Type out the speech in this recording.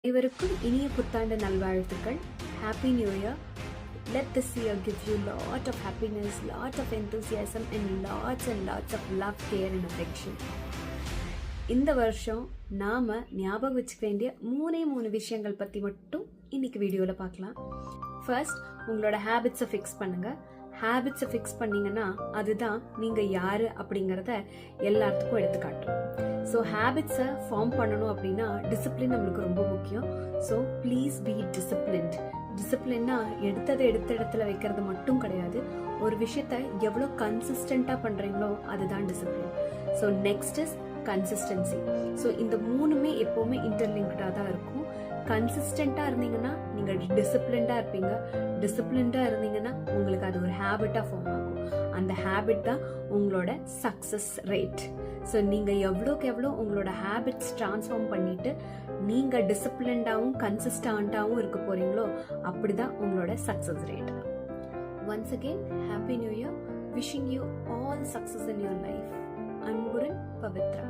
அனைவருக்கும் இனிய புத்தாண்டு நல்வாழ்த்துக்கள். Happy new year. Let this year give you lot of happiness, lot of enthusiasm and lots of love, care and affection. இந்த வருஷம் நாம ஞாபகம் வச்சுக்க வேண்டிய மூணு விஷயங்கள் பத்தி மட்டும் இன்னைக்கு வீடியோல பார்க்கலாம். ஃபர்ஸ்ட், உங்களோட ஹேபிட்ஸை ஃபிக்ஸ் பண்ணுங்க. ஹேபிட்ஸை ஃபிக்ஸ் பண்ணீங்கன்னா அதுதான் நீங்க யாரு அப்படிங்கறத எல்லாத்துக்கும் எடுத்துக்காட்டும். ஸோ ஹேபிட்ஸை ஃபார்ம் பண்ணணும் அப்படின்னா டிசிப்ளின் நம்மளுக்கு ரொம்ப முக்கியம். So please be disciplined. டிசிப்ளின்னா எடுத்த இடத்துல வைக்கிறது மட்டும் கிடையாது, ஒரு விஷயத்த எவ்வளோ கன்சிஸ்டண்டா பண்றீங்களோ அதுதான் discipline. So next is consistency. So இந்த மூணுமே எப்பவுமே இன்டர்லிங்க்டா தான் இருக்கும். கன்சிஸ்டண்டா இருந்தீங்கன்னா நீங்க டிசிப்ளின்டா இருப்பீங்க. டிசிப்ளின்டா இருந்தீங்கன்னா உங்களுக்கு அது ஒரு ஹேபிட்டா ஃபார்ம் ஆகும். அந்த ஹேபிட் தான் உங்களோட சக்சஸ் ரேட். ஸோ நீங்க எவ்வளோக்கு எவ்வளோ உங்களோட ஹேபிட்ஸ் டிரான்ஸ்ஃபார்ம் பண்ணிட்டு நீங்க டிசிப்ளின்டாவும் கன்சிஸ்டண்டாவும் இருக்க போறீங்களோ அப்படிதான் உங்களோட success rate. Once again happy new year. Wishing you all success in your life. அன்புடன் பவித்ரா.